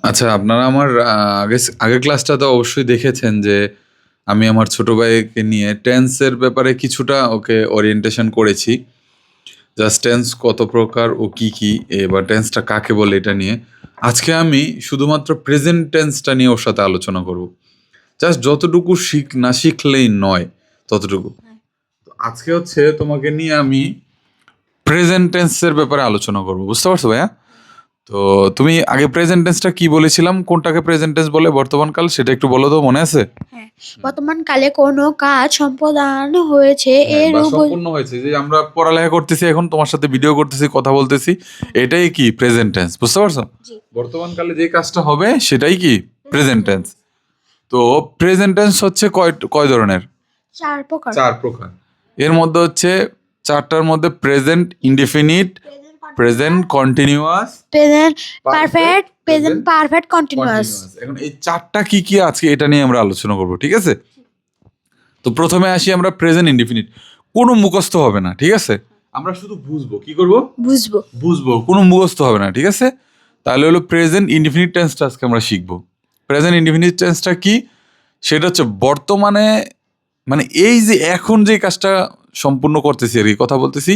আচ্ছা, আপনারা আমার আগের ক্লাসটা তো অবশ্যই দেখেছেন যে আমি আমার ছোট ভাইকে নিয়ে টেন্সের ব্যাপারে কিছুটা ওকে ওরিয়েন্টেশন করেছি। জাস্ট টেন্স কত প্রকার ও কি কি বা টেন্সটা কাকে বলে এটা নিয়ে। আজকে আমি শুধুমাত্র প্রেজেন্ট টেন্সটা নিয়ে ওর সাথে আলোচনা করব। জাস্ট যতটুকু না শিখলেই নয় ততটুকু। তো আজকে হচ্ছে তোমাকে নিয়ে আমি প্রেজেন্ট টেন্সের ব্যাপারে আলোচনা করব, বুঝতে পারছো ভাইয়া? তো তুমি আগে প্রেজেন্ট টেন্সটা কি বলেছিলাম, কোনটাকে প্রেজেন্ট টেন্স বলে বর্তমান কাল, সেটা একটু বলো তো, মনে আছে? হ্যাঁ, বর্তমান কালে কোনো কাজ সম্পাদন হয়েছে হ্যাঁ, এর বা সম্পূর্ণ হয়েছে, যে আমরা পড়ালেখা করতেছি, এখন তোমার সাথে ভিডিও করতেছি, কথা বলতেছি, এটাই কি প্রেজেন্ট টেন্স, বুঝতে পারছো? জি। বর্তমান কালে যে কাজটা হবে সেটাই কি প্রেজেন্ট টেন্স। তো প্রেজেন্ট টেন্স হচ্ছে কয় ধরনের? চার প্রকার। এর মধ্যে হচ্ছে চারটার মধ্যে present indefinite, present continuous, present perfect, present perfect continuous. এখন এই চারটা কি কি আজকে এটা নিয়ে আমরা আলোচনা করব, ঠিক আছে? তো প্রথমে আসি আমরা প্রেজেন্ট ইনডেফিনিট। কোনো মুখস্থ হবে না, ঠিক আছে? আমরা শুধু বুঝবো, কি করব? বুঝবো, কোনো মুখস্থ হবে না, ঠিক আছে? তাহলে হলো প্রেজেন্ট ইনডেফিনিট টেন্সটা আজকে আমরা শিখবো। প্রেজেন্ট ইনডেফিনিট টেন্সটা কি? সেটা হচ্ছে বর্তমানে, মানে এই যে এখন যে কাজটা সম্পূর্ণ করতেছি আর কি, কথা বলতেছি,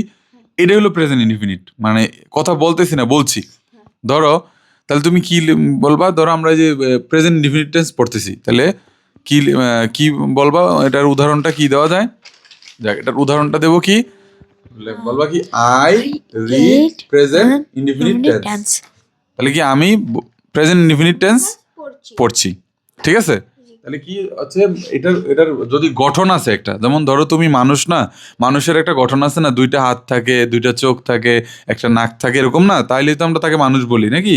এটাই হলো প্রেজেন্ট ইনডেফিনিট। মানে কথা বলতেছি না, বলছি। ধরো, তাহলে তুমি কি বলবা? ধরো আমরা যে প্রেজেন্ট ইনডেফিনিট টেন্স পড়তেছি, তাহলে কি কি বলবা? এটার উদাহরণটা কি দেওয়া যায়? দেখ, এটার উদাহরণটা দেবো কি? বলবা কি, I read present indefinite tense. তাহলে কি আমি প্রেজেন্ট ইনডেফিনিট টেন্স পড়ছি, ঠিক আছে? তাহলে কি আছে, এটার যদি গঠন আছে একটা, যেমন ধরো তুমি মানুষ না, মানুষের একটা গঠন আছে না, দুইটা হাত থাকে, দুইটা চোখ থাকে, একটা নাক থাকে, এরকম না? তাইলে তো আমরা তাকে মানুষ বলি নাকি?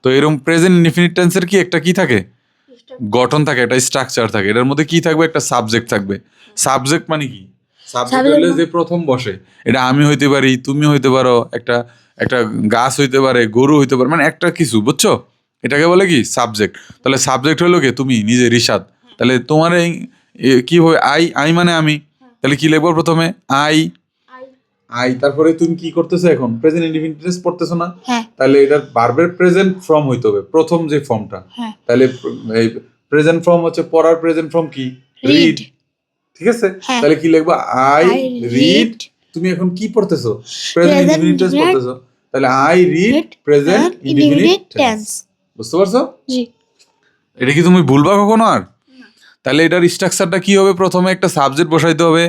তো এরকম প্রেজেন্ট ইনডেফিনিট টেন্সের কি একটা কি থাকে, গঠন থাকে, একটা স্ট্রাকচার থাকে। এটার মধ্যে কি থাকবে? একটা সাবজেক্ট থাকবে। সাবজেক্ট মানে কি? সাবজেক্ট হলে যে প্রথম বসে, এটা আমি হইতে পারি, তুমি হইতে পারো, একটা একটা গাছ হইতে পারে, গরু হইতে পারে, মানে একটা কিছু, বুঝছো? এটাকে বলে কি সাবজেক্ট। তাহলে সাবজেক্ট হলো কি তুমি নিজে, রিশাদ। তাহলে তোমার এই কি হবে? আই মানে আমি। তাহলে কি লিখবো প্রথমে? আই। তারপরে তুমি কি করতেছো এখন? প্রেজেন্ট ইনডেফিনিট টেন্স পড়তেছো না? তাহলে এটার ভার্বের প্রেজেন্ট ফর্ম হইতে হবে, প্রথম যে ফর্মটা। তাহলে এই প্রেজেন্ট ফর্ম হচ্ছে পড়ার প্রেজেন্ট ফর্ম কি? রিড, ঠিক আছে? তাহলে কি লিখবা? I read. তুমি এখন কি পড়তেছো? প্রেজেন্ট ইনডেফিনিট টেন্স পড়তেছো। তাহলে I read present indefinite tense. বুঝতে পারছো? জি। এটা কি তুমি ভুলবা কখনো আর? তাহলে এটার স্ট্রাকচারটা কি হবে? প্রথমে একটা সাবজেক্ট বসাইতে হবে,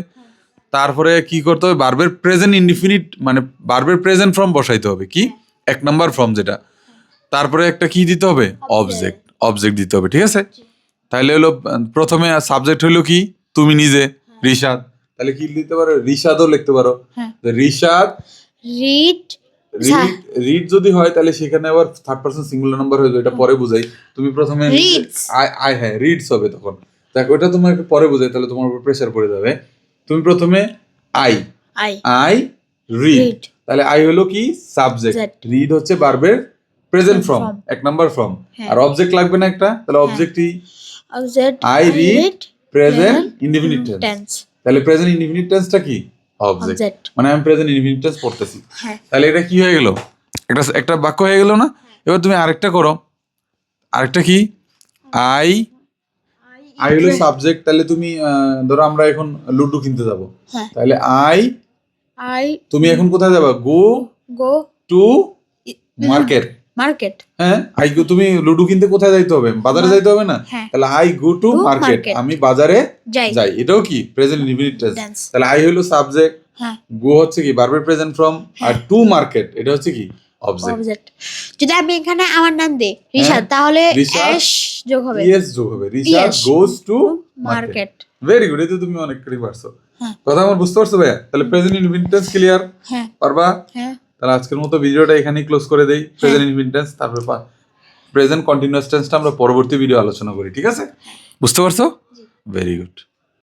তারপরে কি করতে হবে? ভার্বের প্রেজেন্ট ইনডেফিনিট, মানে ভার্বের প্রেজেন্ট ফর্ম বসাইতে হবে, কি এক নাম্বার ফর্ম যেটা। তারপরে একটা কি দিতে হবে? অবজেক্ট দিতে হবে, ঠিক আছে? তাহলে হলো প্রথমে সাবজেক্ট হলো কি? তুমি নিজে, রিশাদ। তাহলে কি লিখতে পারো? রিশাদও লিখতে পারো। রিশাদ রিড। রিড যদি হয় তাহলে সেখানে আবার থার্ড পারসন সিঙ্গুলার নাম্বার হয়ে যাবে, এটা পরে বুঝাই। তুমি প্রথমে আই, হ্যাঁ রিডস হবে তখন। দেখো, ওটা তোমাকে পরে বুঝাই, তাহলে তোমার উপর প্রেসার পড়ে যাবে। তুমি প্রথমে আই রিড। তাহলে আই হলো কি? সাবজেক্ট। রিড হচ্ছে ভার্বের প্রেজেন্ট ফর্ম, এক নাম্বার ফর্ম। আর অবজেক্ট লাগবে না একটা? তাহলে অবজেক্টই I read present indefinite tense. তাহলে প্রেজেন্ট ইনডেফিনিট টেন্সটা কি? অবজেক্ট। মানে আমি প্রেজেন্ট ইনডেফিনিট টেন্স পড়তেছি। তাহলে এটা কি হয়ে গেল? একটা বাক্য হয়ে গেল না? এবার তুমি আরেকটা করো। আরেকটা কি? আই হলো সাবজেক্ট। তাহলে তুমি ধরো আমরা এখন লুডো কিনতে যাব, তাহলে আই তুমি এখন কোথায় যাবা? Go to market. হ্যাঁ, তুমি লুডো কিনতে কোথায় যাইতে হবে? বাজারে যাইতে হবে না? তাহলে আই গো টু মার্কেট, আমি বাজারে যাই। এটাও কি প্রেজেন্ট ইনডেফিনিট টেন্স। তাহলে আই হলো সাবজেক্ট, গো হচ্ছে কি ভার্বের প্রেজেন্ট ফর্ম, আর টু মার্কেট এটা হচ্ছে কি অবজেক্ট। যদি আমি এখানে আমার নাম দেই রিশাদ, তাহলে এস যোগ হবে, Rishad goes to market. Very good, এই তো তুমি অনেক করে পারছো। কথা আমার বুঝতে পারছো ভাইয়া? তাহলে প্রেজেন্ট ইনডেফিনিট টেন্স ক্লিয়ার? পারবা? তাহলে আজকের মতো ভিডিওটা এখানেই ক্লোজ করে দেই। প্রেজেন্ট ইনডেফিনিট টেন্স, তারপর প্রেজেন্ট কন্টিনিউয়াস টেন্সটা আমরা পরবর্তী ভিডিও আলোচনা করি, ঠিক আছে? বুঝতে পারছো? Very good.